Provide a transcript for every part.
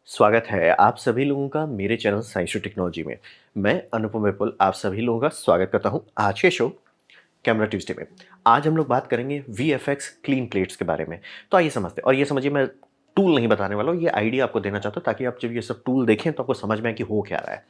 स्वागत है आप सभी लोगों का मेरे चैनल साइंस टू टेक्नोलॉजी में। मैं अनुपम विपुल आप सभी लोगों का स्वागत करता हूं आज के शो कैमरा ट्यूसडे में। आज हम लोग बात करेंगे वीएफएक्स क्लीन प्लेट्स के बारे में। तो आइए समझते हैं, और ये समझिए मैं टूल नहीं बताने वाला हूँ, ये आइडिया आपको देना चाहता हूँ ताकि आप जब ये सब टूल देखें तो आपको समझ में आए कि हो क्या रहा है।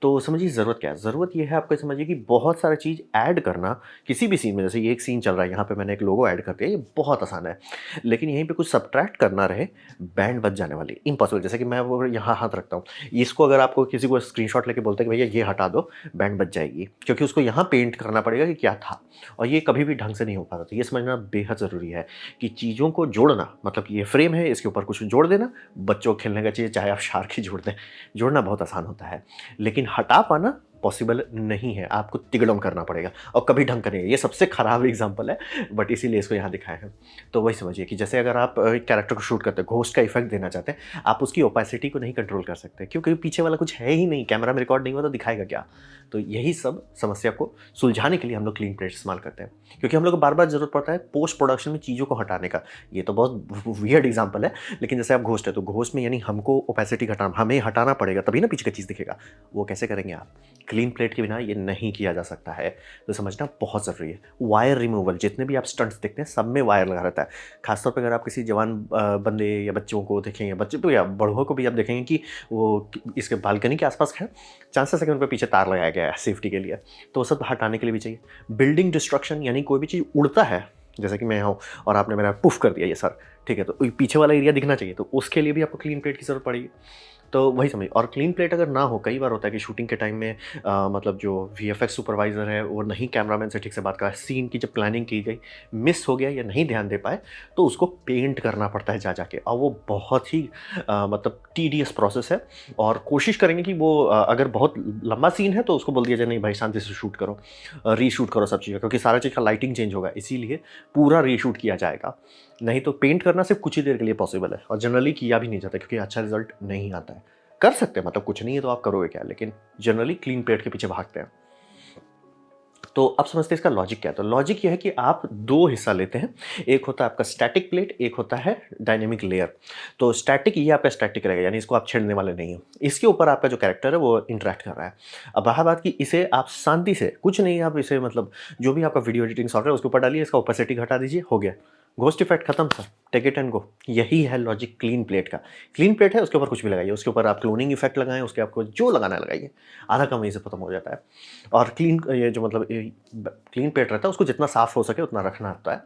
तो समझिए ज़रूरत क्या है? ज़रूरत ये है आपको समझिए कि बहुत सारी चीज़ ऐड करना किसी भी सीन में, जैसे ये एक सीन चल रहा है, यहाँ पे मैंने एक लोगो ऐड कर दिया, ये बहुत आसान है। लेकिन यहीं पे कुछ सब्ट्रैक्ट करना रहे, बैंड बच जाने वाली, इम्पॉसिबल। जैसे कि मैं वो यहाँ हाथ रखता हूँ, इसको अगर आपको किसी को स्क्रीनशॉट लेके बोलते हैं कि भैया ये हटा दो, बैंड बच जाएगी, क्योंकि उसको यहाँ पेंट करना पड़ेगा कि क्या था, और ये कभी भी ढंग से नहीं हो पाता। तो ये समझना बेहद ज़रूरी है कि चीज़ों को जोड़ना, मतलब ये फ्रेम है, इसके ऊपर कुछ जोड़ देना, बच्चों को खेलने का चीज़ चाहे आप शार्क ही जोड़ दें, जोड़ना बहुत आसान होता है, लेकिन हटा पाना पॉसिबल नहीं है, आपको तिगड़म करना पड़ेगा और कभी ढंग का नहीं है। ये सबसे खराब एग्जांपल है, बट इसीलिए इसको यहाँ दिखाया है। तो वही समझिए कि जैसे अगर आप कैरेक्टर को शूट करते हैं, घोस्ट का इफेक्ट देना चाहते हैं, आप उसकी ओपेसिटी को नहीं कंट्रोल कर सकते क्योंकि पीछे वाला कुछ है ही नहीं, कैमरा में रिकॉर्ड नहीं हुआ तो दिखाएगा क्या। तो यही सब समस्या को सुलझाने के लिए हम लोग क्लीन प्लेट इस्तेमाल करते हैं, क्योंकि हम लोग को बार बार जरूरत पड़ता है पोस्ट प्रोडक्शन में चीज़ों को हटाने का। ये तो बहुत वियर्ड एग्जाम्पल है, लेकिन जैसे आप घोस्ट है तो घोस्ट में यानी हमको ओपेसिटी घटाना, हमें हटाना पड़ेगा, तभी ना पीछे का चीज़ दिखेगा। वो कैसे करेंगे आप? क्लीन प्लेट के बिना ये नहीं किया जा सकता है। तो समझना बहुत ज़रूरी है। वायर रिमूवल, जितने भी आप स्टंट्स देखते हैं सब में वायर लगा रहता है। खासतौर पर अगर आप किसी जवान बंदे या बच्चों को देखेंगे, बच्चे तो या बड़ों को भी आप देखेंगे कि वो इसके बालकनी के आसपास है, चांसेस है कि उन पर पीछे तार लगाया गया है सेफ्टी के लिए, तो वो सब हटाने के लिए भी चाहिए। बिल्डिंग डिस्ट्रक्शन, यानी कोई भी चीज़ उड़ता है, जैसे कि मैं हूँ और आपने मेरा पुफ कर दिया ये सर, ठीक है, तो पीछे वाला एरिया दिखना चाहिए, तो उसके लिए भी आपको क्लीन प्लेट की ज़रूरत पड़ेगी। तो वही समझिए। और क्लीन प्लेट अगर ना हो, कई बार होता है कि शूटिंग के टाइम में मतलब जो वीएफएक्स सुपरवाइज़र है वो नहीं कैमरामैन से ठीक से बात करा, सीन की जब प्लानिंग की गई मिस हो गया या नहीं ध्यान दे पाए, तो उसको पेंट करना पड़ता है जा जाके, और वो बहुत ही मतलब टीडियस प्रोसेस है। और कोशिश करेंगे कि वो अगर बहुत लंबा सीन है तो उसको बोल दिया जाए नहीं भाई शांति से शूट करो, रीशूट करो सब चीज़ें, क्योंकि सारा चीज़ का लाइटिंग चेंज होगा, इसीलिए पूरा रीशूट किया जाएगा। नहीं तो पेंट करना सिर्फ कुछ ही देर के लिए पॉसिबल है, और जनरली किया भी नहीं जाता क्योंकि अच्छा रिजल्ट नहीं आता है। कर सकते हैं, मतलब कुछ नहीं है तो आप करोगे क्या, लेकिन जनरली क्लीन प्लेट के पीछे भागते हैं। तो अब समझते हैं इसका लॉजिक क्या है। तो लॉजिक ये है कि आप दो हिस्सा लेते हैं, एक होता है आपका स्टैटिक प्लेट, एक होता है डायनेमिक लेयर। तो स्टैटिक, ये आपका स्टैटिक रहेगा, यानी इसको आप छेड़ने वाले नहीं हो, इसके ऊपर आपका जो कैरेक्टर है वो इंटरेक्ट कर रहा है। अब रहा बात कि इसे आप शांति से, कुछ नहीं, आप इसे मतलब जो भी आपका वीडियो एडिटिंग सॉफ्टवेयर है उसके ऊपर डालिए, इसका ओपेसिटी घटा दीजिए, हो गया, घोस्ट इफेक्ट खत्म sir, take it and go. यही है लॉजिक क्लीन प्लेट का। क्लीन प्लेट है, उसके ऊपर कुछ भी लगाइए, उसके ऊपर आप क्लोनिंग इफेक्ट लगाएं, उसके आपको जो लगाना है लगाइए, आधा काम वहीं से खत्म हो जाता है। और क्लीन, ये जो मतलब क्लीन प्लेट रहता है उसको जितना साफ हो सके उतना रखना होता है,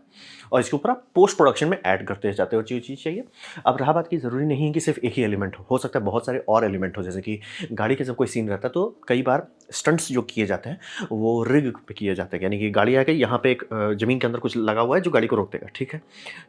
और इसके ऊपर आप पोस्ट प्रोडक्शन में ऐड करते जाते हो जो चीज़ चाहिए। अब रहा बात कि ज़रूरी नहीं है कि सिर्फ एक ही एलिमेंट हो सकता है बहुत सारे और एलिमेंट हो, जैसे कि गाड़ी के जब कोई सीन रहता है तो कई बार स्टंट्स जो किए जाते हैं वो रिग पे किए जाते हैं, यानी कि गाड़ी आके यहाँ पे एक ज़मीन के अंदर कुछ लगा हुआ है जो गाड़ी को रोक देगा, ठीक है।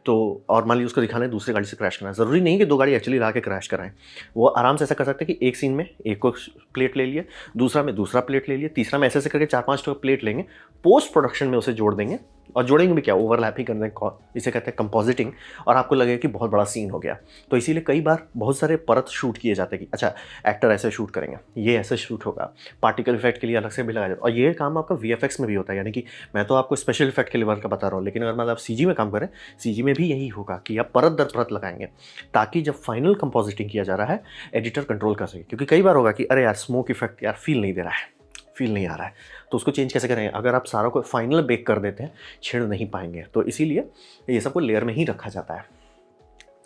तो और मान लीजिए उसको दिखाना है दूसरी गाड़ी से क्रैश करना है, ज़रूरी नहीं है कि दो गाड़ी एक्चुअली ला के क्रैश कराएं। वो आराम से ऐसा कर सकते हैं कि एक सीन में एक को प्लेट ले लिए, दूसरा में दूसरा प्लेट ले लिए, तीसरा में ऐसे ऐसे करके 4-5 तो प्लेट लेंगे, पोस्ट प्रोडक्शन में उसे जोड़ देंगे, और जोड़ेंगे भी क्या, ओवरलैप ही कर देंगे, इसे कहते हैं कंपोजिटिंग, और आपको लगेगा कि बहुत बड़ा सीन हो गया। तो इसीलिए कई बार बहुत सारे परत शूट किए जाते हैं कि अच्छा एक्टर ऐसे शूट करेंगे, ये ऐसे शूट होगा, पार्टिकल इफेक्ट के लिए अलग से भी लगाया जाता है, और ये काम आपका वीएफएक्स में भी होता है। यानी कि मैं तो आपको स्पेशल इफेक्ट के लेवल का बता रहा हूँ, लेकिन अगर मतलब आप सीजी में काम करें, सीजी में भी यही होगा कि आप परत दर परत लगाएंगे, ताकि जब फाइनल कंपोजिटिंग किया जा रहा है एडिटर कंट्रोल कर सके। क्योंकि कई बार होगा कि अरे यार स्मोक इफेक्ट यार फील नहीं दे रहा है, फील नहीं आ रहा है, तो उसको चेंज कैसे करें? अगर आप सारों को फाइनल बेक कर देते हैं, छेड़ नहीं पाएंगे, तो इसीलिए ये सबको लेयर में ही रखा जाता है।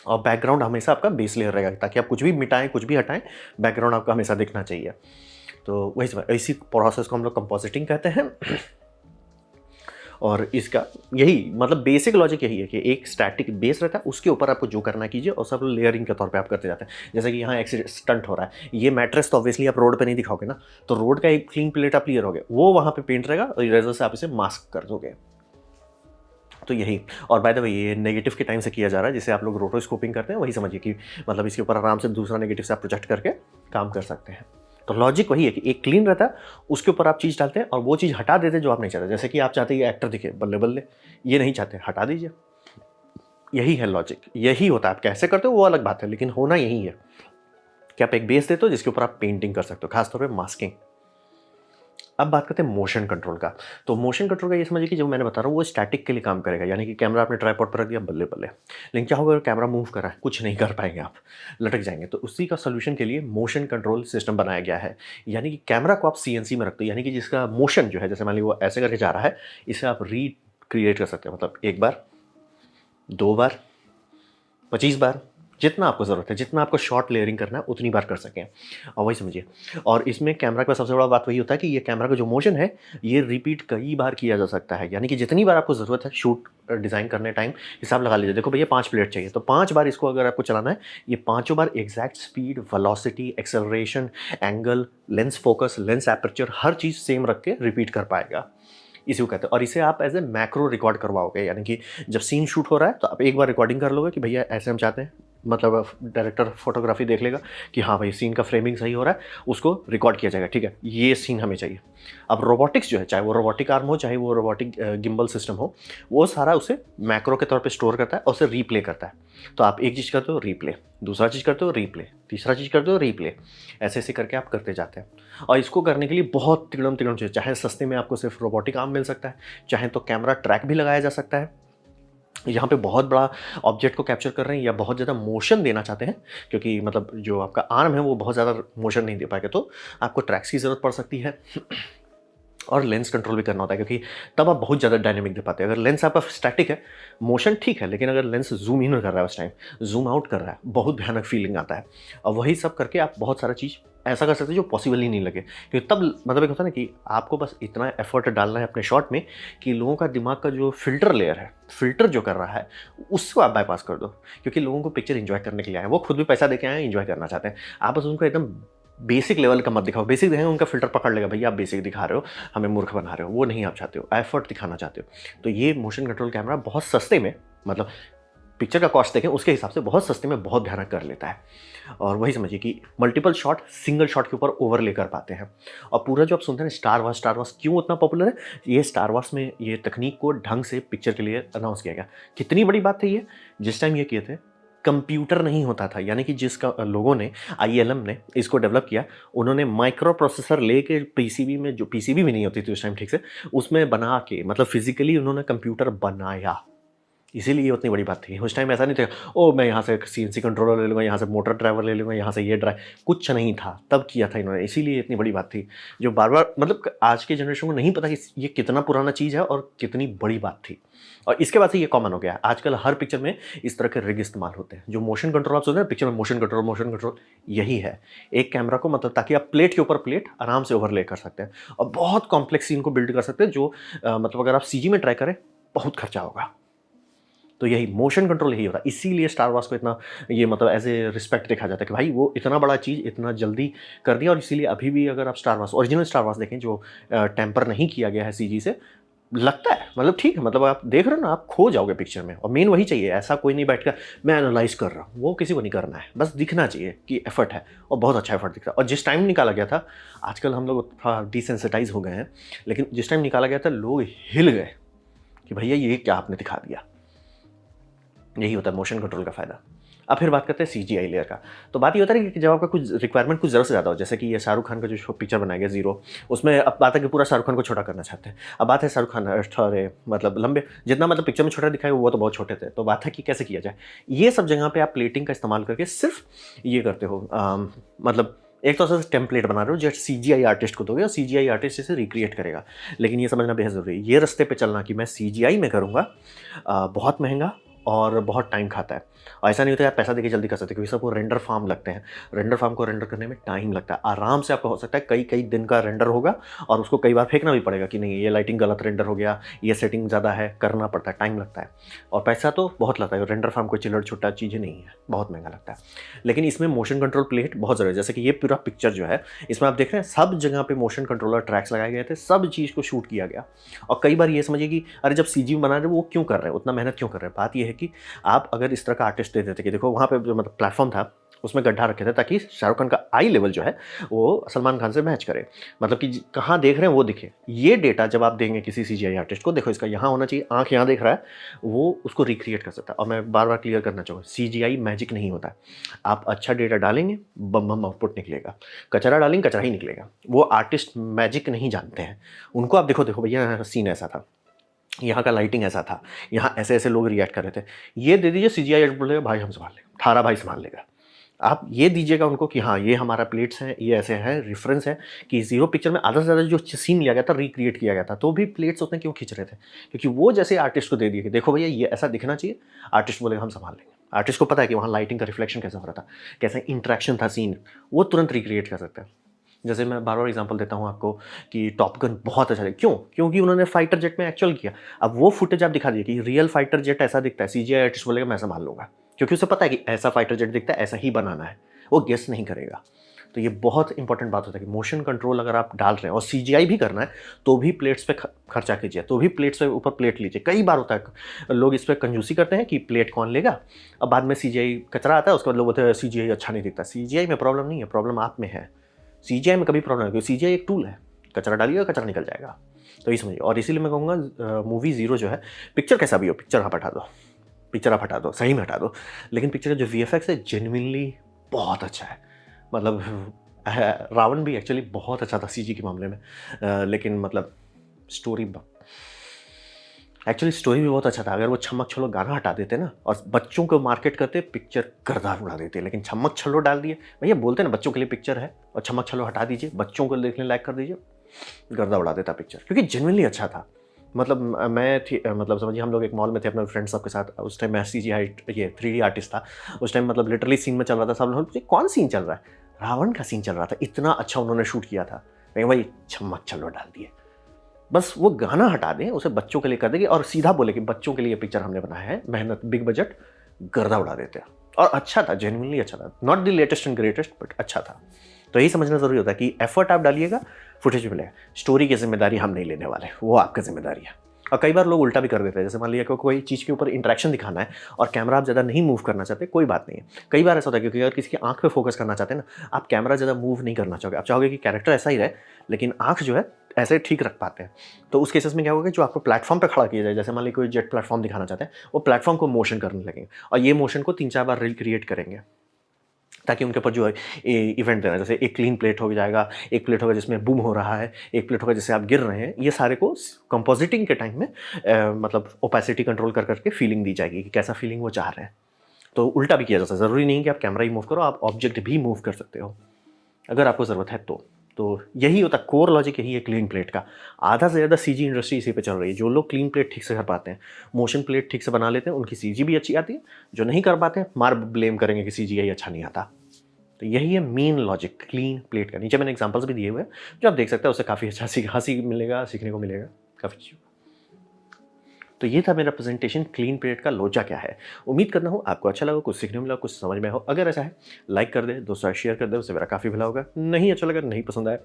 और बैकग्राउंड हमेशा आपका बेस लेयर रहेगा, ताकि आप कुछ भी मिटाएं कुछ भी हटाएं, बैकग्राउंड आपका हमेशा दिखना चाहिए। तो वही सब, इसी प्रोसेस को हम लोग कंपोजिटिंग कहते हैं। और इसका यही मतलब बेसिक लॉजिक यही है कि एक स्टैटिक बेस रहता है, उसके ऊपर आपको जो करना कीजिए, और सब लेयरिंग के तौर पे आप करते जाते हैं। जैसे कि यहाँ एक्सीडेंट स्टंट हो रहा है, ये मैट्रेस तो ऑब्वियसली आप रोड पे नहीं दिखाओगे ना, तो रोड का एक क्लीन प्लेट आप क्लियर हो गया, वो वहाँ पे पेंट रहेगा और इरेजर से आप इसे मास्क कर दोगे। तो यही। और बाय द वे ये नेगेटिव के टाइम से किया जा रहा है, जिसे आप लोग रोटोस्कोपिंग करते हैं, वही समझिए कि मतलब इसके ऊपर आराम से दूसरा नेगेटिव से आप प्रोजेक्ट करके काम कर सकते हैं। तो लॉजिक वही है कि एक क्लीन रहता है, उसके ऊपर आप चीज़ डालते हैं और वो चीज़ हटा देते हैं जो आप नहीं चाहते। जैसे कि आप चाहते हैं एक्टर दिखे बल्ले बल्ले, ये नहीं चाहते, हटा दीजिए। यही है लॉजिक, यही होता है। आप कैसे करते हो वो अलग बात है, लेकिन होना यही है कि आप एक बेस देते हो जिसके ऊपर आप पेंटिंग कर सकते हो, खासतौर पर मास्किंग। अब बात करते हैं मोशन कंट्रोल का। तो मोशन कंट्रोल का ये समझिए कि जो मैंने बता रहा हूँ वो स्टैटिक के लिए काम करेगा, यानी कि कैमरा आपने ट्राइपॉड पर रख दिया, बल्ले-बल्ले। लेकिन क्या होगा अगर कैमरा मूव कर रहा है, कुछ नहीं कर पाएँगे आप, लटक जाएँगे। तो उसी का सॉल्यूशन के लिए मोशन कंट्रोल सिस्टम बनाया गया है। यानी कि कैमरा को आप सीएनसी में रखते हो, यानी कि जिसका मोशन जो है, जैसे मान लीजिए वो ऐसे करके जा रहा है, इसे आप रिक्रिएट कर सकते हो। मतलब 1 बार, 2 बार, 25 बार, जितना आपको ज़रूरत है, जितना आपको शॉर्ट लेयरिंग करना है उतनी बार कर सकें, और वही समझिए। और इसमें कैमरा का सबसे बड़ा बात वही होता है कि ये कैमरा का जो मोशन है, ये रिपीट कई बार किया जा सकता है। यानी कि जितनी बार आपको ज़रूरत है शूट डिज़ाइन करने टाइम, हिसाब लगा लीजिए। देखो भैया 5 प्लेट चाहिए, तो 5 बार इसको अगर आपको चलाना है, ये पाँचों बार exact speed, velocity, acceleration, angle, lens focus, lens aperture, हर चीज़ सेम रख के रिपीट कर पाएगा। इसी को कहते हैं। और इसे आप एज ए मैक्रो रिकॉर्ड करवाओगे, यानी कि जब सीन शूट हो रहा है तो आप एक बार रिकॉर्डिंग कर लोगे कि भैया ऐसे हम चाहते हैं, मतलब डायरेक्टर फोटोग्राफी देख लेगा कि हाँ भाई सीन का फ्रेमिंग सही हो रहा है, उसको रिकॉर्ड किया जाएगा, ठीक है ये सीन हमें चाहिए। अब रोबोटिक्स जो है, चाहे वो रोबोटिक आर्म हो, चाहे वो रोबोटिक गिम्बल सिस्टम हो, वो सारा उसे मैक्रो के तौर पे स्टोर करता है और उसे रीप्ले करता है। तो आप एक चीज़ करते हो रीप्ले, दूसरा चीज़ करते हो रीप्ले, तीसरा चीज़ करते हो रीप्ले, ऐसे ऐसे करके आप करते जाते हैं। और इसको करने के लिए बहुत तिगड़म तिगड़म चाहिए, चाहे सस्ते में आपको सिर्फ रोबोटिक आर्म मिल सकता है, चाहे तो कैमरा ट्रैक भी लगाया जा सकता है। यहाँ पे बहुत बड़ा ऑब्जेक्ट को कैप्चर कर रहे हैं या बहुत ज़्यादा मोशन देना चाहते हैं, क्योंकि मतलब जो आपका आर्म है वो बहुत ज़्यादा मोशन नहीं दे पाएगा, तो आपको ट्रैक्स की ज़रूरत पड़ सकती है। और लेंस कंट्रोल भी करना होता है, क्योंकि तब आप बहुत ज़्यादा डायनेमिक दे पाते हैं। अगर लेंस आपका स्टैटिक है, मोशन ठीक है, लेकिन अगर लेंस जूम इन कर रहा है उस टाइम, जूम आउट कर रहा है, बहुत भयानक फीलिंग आता है। और वही सब करके आप बहुत सारा चीज़ ऐसा कर सकते हैं जो पॉसिबल ही नहीं लगे, क्योंकि तब मतलब एक होता है ना कि आपको बस इतना एफर्ट डालना है अपने शॉट में कि लोगों का दिमाग का जो फ़िल्टर लेयर है, फ़िल्टर जो कर रहा है, उसको आप बाईपास कर दो। क्योंकि लोगों को पिक्चर एन्जॉय करने के लिए आए हैं, वो खुद भी पैसा देके आए हैं, एन्जॉय करना चाहते हैं। आप बस उनको एकदम बेसिक लेवल का मत दिखाओ। बेसिक दिखाएंगे उनका फ़िल्टर पकड़ लेगा, भैया आप बेसिक दिखा रहे हो, हमें मूर्ख बना रहे हो। वो नहीं आप चाहते हो, एफर्ट दिखाना चाहते हो। तो ये मोशन कंट्रोल कैमरा बहुत सस्ते में, मतलब पिक्चर का कॉस्ट देखें उसके हिसाब से बहुत सस्ते में बहुत भयानक कर लेता है। और वही समझिए कि मल्टीपल शॉट सिंगल शॉट के ऊपर ओवरले कर पाते हैं। और पूरा जो आप सुनते हैं स्टार वार्स क्यों उतना पॉपुलर है, ये स्टार वार्स में ये तकनीक को ढंग से पिक्चर के लिए अनाउंस किया गया। कितनी बड़ी बात थी ये, जिस टाइम ये किए थे कंप्यूटर नहीं होता था, यानी कि जिसका लोगों ने, आईएलएम ने इसको डेवलप किया, उन्होंने माइक्रो प्रोसेसर लेके पीसीबी में, जो पीसीबी भी नहीं होती थी उस टाइम ठीक से, उसमें बना के, मतलब फिजिकली उन्होंने कंप्यूटर बनाया। इसीलिए ये उतनी बड़ी बात थी। उस टाइम ऐसा नहीं था, ओ मैं यहाँ से सीएनसी कंट्रोलर ले लूँगा, यहाँ से मोटर ड्राइवर ले लूँगा, यहाँ से ये ड्राइव, कुछ नहीं था, तब किया था इन्होंने। इसीलिए इतनी बड़ी बात थी, जो बार बार मतलब आज के जनरेशन को नहीं पता कि ये कितना पुराना चीज़ है और कितनी बड़ी बात थी। और इसके बाद से ये कॉमन हो गया। आजकल हर पिक्चर में इस तरह के रिग इस्तेमाल होते हैं। जो मोशन कंट्रोल आप सोच रहे हैं पिक्चर में, मोशन कंट्रोल यही है। एक कैमरा को, मतलब ताकि आप प्लेट के ऊपर प्लेट आराम से ओवरले कर सकते हैं और बहुत कॉम्प्लेक्स सीन को बिल्ड कर सकते हैं, जो मतलब अगर आप सीजी में ट्राई करें बहुत खर्चा होगा। तो यही मोशन कंट्रोल यही होता है। इसीलिए स्टार वार्स को इतना ये मतलब एज ए रिस्पेक्ट देखा जाता है कि भाई वो इतना बड़ा चीज़ इतना जल्दी कर दिया। और इसीलिए अभी भी अगर आप star wars, original star wars देखें जो टेम्पर नहीं किया गया है सीजी से, लगता है मतलब ठीक है, मतलब आप देख रहे हो ना, आप खो जाओगे पिक्चर में। और मेन वही चाहिए, ऐसा कोई नहीं बैठ कर मैं एनालाइज कर रहा हूँ, वो किसी को नहीं करना है, बस दिखना चाहिए कि एफर्ट है, और बहुत अच्छा एफर्ट दिख रहा है। और जिस टाइम निकाला गया था, आजकल हम लोग थोड़ा डिसेंसिटाइज हो गए हैं, लेकिन जिस टाइम निकाला गया था लोग हिल गए कि भैया ये क्या आपने दिखा दिया। यही होता है मोशन कंट्रोल का फ़ायदा। अब फिर बात करते हैं सीजीआई लेयर का। तो बात ये होता है कि जब आपका कुछ रिक्वायरमेंट कुछ ज़रूरत से ज़्यादा हो, जैसे कि ये शाहरुख खान का जो पिक्चर बनाया गया ज़ीरो, उसमें अब बात है कि पूरा शाहरुख खान को छोटा करना चाहते हैं। अब बात है शाहरुख खान थोड़े मतलब लंबे, जितना मतलब पिक्चर में छोटा दिखाए वो तो बहुत छोटे थे। तो बात है कि कैसे किया जाए। ये सब जगह पे आप प्लेटिंग का इस्तेमाल करके सिर्फ ये करते हो, मतलब एक तो से टेम्पलेट बना रहे हो जो सीजीआई आर्टिस्ट को दोगे और सीजीआई आर्टिस्ट इसे रिक्रिएट करेगा। लेकिन ये समझना बेहद ज़रूरी है, ये रास्ते पे चलना कि मैं सीजीआई में करूँगा, बहुत महंगा और बहुत टाइम खाता है। और ऐसा नहीं होता है आप पैसा देके जल्दी कर सकते, क्योंकि सबको रेंडर फार्म लगते हैं। रेंडर फार्म को रेंडर करने में टाइम लगता है। आराम से आपका हो सकता है कई कई दिन का रेंडर होगा, और उसको कई बार फेंकना भी पड़ेगा कि नहीं ये लाइटिंग गलत रेंडर हो गया, ये सेटिंग ज़्यादा है, करना पड़ता है, टाइम लगता है और पैसा तो बहुत लगता है। रेंडर फार्म कोई चिल्लड़ छुट्टा चीज़ नहीं है, बहुत महंगा लगता है। लेकिन इसमें मोशन कंट्रोल प्लेट बहुत ज़रूरी है। जैसे कि ये पूरा पिक्चर जो है, इसमें आप देख रहे हैं सब जगह पे मोशन कंट्रोलर ट्रैक्स लगाए गए थे, सब चीज़ को शूट किया गया। और कई बार ये समझिए कि अरे जब सीजी बना रहे वो क्यों कर रहे हैं, उतना मेहनत क्यों कर रहे हैं। बात ये है कि आप अगर इस तरह का आर्टिस्ट दे देते कि देखो वहाँ पे जो मतलब प्लेटफॉर्म था, उसमें गड्ढा रखे थे ताकि शाहरुख खान का आई लेवल जो है वो सलमान खान से मैच करे, मतलब कि कहाँ देख रहे हैं वो दिखे। ये डेटा जब आप देंगे किसी सीजीआई आर्टिस्ट को, देखो इसका यहाँ होना चाहिए, आँख यहाँ देख रहा है, वो उसको रिक्रिएट कर सकता है। और मैं बार बार क्लियर करना चाहूँगा, सीजीआई मैजिक नहीं होता है। आप अच्छा डेटा डालेंगे, बम बम आउटपुट निकलेगा, कचरा डालेंगे कचरा ही निकलेगा। वो आर्टिस्ट मैजिक नहीं जानते हैं। उनको आप देखो देखो भैया सीन ऐसा था, यहाँ का लाइटिंग ऐसा था, यहाँ ऐसे ऐसे लोग रिएक्ट कर रहे थे, ये दे दीजिए, सीजीआई बोलेगा भाई हम संभाल लेंगे, थारा भाई संभाल लेगा। आप ये दीजिएगा उनको कि हाँ ये हमारा प्लेट्स हैं, ये ऐसे हैं, रेफरेंस है कि जीरो पिक्चर में आधा से ज़्यादा जो सीन लिया गया था रिक्रिएट किया गया था, तो भी प्लेट्स उतने क्यों खींच रहे थे? क्योंकि वो जैसे आर्टिस्ट को दे दिए कि देखो भैया ये ऐसा दिखना चाहिए, आर्टिस्ट बोलेगा हम संभाल लेंगे। आर्टिस्ट को पता है कि वहाँ लाइटिंग का रिफ्लेक्शन कैसा हो रहा था, कैसा इंट्रैक्शन था सीन, वो तुरंत रिक्रिएट कर सकता है। जैसे मैं बार बार एग्जांपल देता हूँ आपको कि टॉप गन बहुत अच्छा है, क्यों? क्योंकि उन्होंने फाइटर जेट में एक्चुअल किया। अब वो फुटेज आप दिखा दिए कि रियल फाइटर जेट ऐसा दिखता है, सीजीआई आर्टिस्ट बोलेगा मैं संभाल लूँगा, क्योंकि उसे पता है कि ऐसा फाइटर जेट दिखता है, ऐसा ही बनाना है, वो गेस नहीं करेगा। तो ये बहुत इंपॉर्टेंट बात होता है कि मोशन कंट्रोल अगर आप डाल रहे हैं और सीजीआई भी करना है तो भी प्लेट्स पे खर्चा कीजिए, तो भी प्लेट्स पे ऊपर प्लेट लीजिए। कई बार होता है लोग इस पर कंजूसी करते हैं कि प्लेट कौन लेगा, अब बाद में सीजीआई कचरा आता है, उसके बाद लोग बोलते हैं सीजीआई अच्छा नहीं दिखता। सीजीआई में प्रॉब्लम नहीं है, प्रॉब्लम आप में है। सीजीआई में कभी प्रॉब्लम नहीं, क्योंकि सीजीआई एक टूल है, कचरा डालिएगा कचरा निकल जाएगा। तो ये समझिए। और इसीलिए मैं कहूँगा मूवी ज़ीरो जो है, पिक्चर कैसा भी हो, पिक्चर आप हटा दो, पिक्चर आप हटा दो, सही में हटा दो, लेकिन पिक्चर का जो वीएफएक्स है जेन्युइनली बहुत अच्छा है। मतलब रावण भी एक्चुअली बहुत अच्छा था सीजी के मामले में, लेकिन मतलब स्टोरी एक्चुअली स्टोरी भी बहुत अच्छा था। अगर वो छमक छल्लो गाना हटा देते ना और बच्चों को मार्केट करते, पिक्चर गर्दा उड़ा देते। लेकिन छमक छल्लो डाल दिए, भैया बोलते ना बच्चों के लिए पिक्चर है, और छमक छल्लो हटा दीजिए, बच्चों को देखने लायक कर दीजिए, गर्दा उड़ा देता पिक्चर, क्योंकि जेन्युइनली अच्छा था। मतलब मतलब समझिए हम लोग एक मॉल में थे अपने फ्रेंड सब के साथ, उस टाइम मैं सीजीआई ये 3D आर्टिस्ट था उस टाइम, मतलब लिटरली सीन में चल रहा था, सब लोग कौन सीन चल रहा है, रावण का सीन चल रहा था, इतना अच्छा उन्होंने शूट किया था। मैं वही छमक छल्लो डाल दिए, बस वो गाना हटा दें, उसे बच्चों के लिए कर देंगे और सीधा बोले कि बच्चों के लिए पिक्चर हमने बनाया है, मेहनत, बिग बजट, गर्दा उड़ा देते हैं। और अच्छा था, जेन्युइनली अच्छा था, not the latest and greatest but अच्छा था। तो यही समझना जरूरी होता है कि एफर्ट आप डालिएगा, फुटेज मिलेगा। स्टोरी की जिम्मेदारी हम नहीं लेने वाले, वो आपकी जिम्मेदारी है। और कई बार लोग उल्टा भी कर देते हैं, जैसे मान लिया कोई चीज़ के ऊपर इंटरेक्शन दिखाना है और कैमरा आप ज़्यादा नहीं मूव करना चाहते, कोई बात नहीं है। कई बार ऐसा होता है क्योंकि अगर किसी की आंख पे फोकस करना चाहते हैं ना, आप कैमरा ज़्यादा मूव नहीं करना चाहोगे, आप चाहोगे कि कैरेक्टर ऐसा ही रहे लेकिन आंख जो है ऐसे ठीक रख पाते हैं। तो उस केसेस में क्या होगा, जो आपको प्लेटफॉर्म पे खड़ा किया जाए, जैसे मान लीजिए कोई जेट प्लेटफॉर्म दिखाना चाहते हैं, वो प्लेटफॉर्म को मोशन करने लगेंगे और ये मोशन को 3-4 बार रिक्रिएट करेंगे ताकि उनके ऊपर जो है इवेंट देना, जैसे एक क्लीन प्लेट हो जाएगा, एक प्लेट होगा जिसमें बूम हो रहा है, एक प्लेट होगा जिससे आप गिर रहे हैं। ये सारे को कंपोजिटिंग के टाइम में मतलब ओपेसिटी कंट्रोल कर करके फीलिंग दी जाएगी कि कैसा फीलिंग वो चाह रहे हैं। तो उल्टा भी किया जा सकता है, ज़रूरी नहीं कि आप कैमरा ही मूव करो, आप ऑब्जेक्ट भी मूव कर सकते हो अगर आपको ज़रूरत है तो यही होता है, कोर लॉजिक यही है क्लीन प्लेट का। आधा से ज़्यादा सीजी इंडस्ट्री इसी पे चल रही है। जो लोग क्लीन प्लेट ठीक से कर पाते हैं, मोशन प्लेट ठीक से बना लेते हैं, उनकी सीजी भी अच्छी आती है। जो नहीं कर पाते हैं, मार ब्लेम करेंगे कि सीजीआई अच्छा नहीं आता। तो यही है मेन लॉजिक क्लीन प्लेट का। नीचे मैंने एग्जांपल्स भी दिए हुए हैं जो आप देख सकते हैं, उससे काफ़ी अच्छा हंसी मिलेगा, सीखने को मिलेगा काफ़ी चीज़। तो ये था मेरा प्रेजेंटेशन, क्लीन प्लेट का लोचा क्या है। उम्मीद करना हो आपको अच्छा लगा, कुछ सीखने मिला, कुछ समझ में हो। अगर ऐसा है लाइक कर दे, दोस्तों शेयर कर दे, उससे मेरा काफ़ी भला होगा। नहीं अच्छा लगा, नहीं पसंद आया,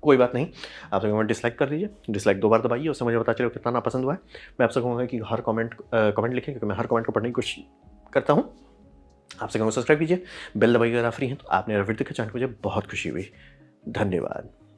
कोई बात नहीं, आप सबको डिसलाइक कर दीजिए। डिसलाइक 2 बार दबाइए, उससे मुझे पता चले कितना ना पसंद हुआ है। मैं आपसे कहूँगा कि हर कमेंट लिखें, क्योंकि मैं हर कमेंट को पढ़ने की कोशिश करता हूँ। आपसे कहूँगा सब्सक्राइब कीजिए, बेल दबाइए अगर आप फ्री हैं तो। आपने वीडियो देखा, चैनल को मुझे बहुत खुशी हुई। धन्यवाद।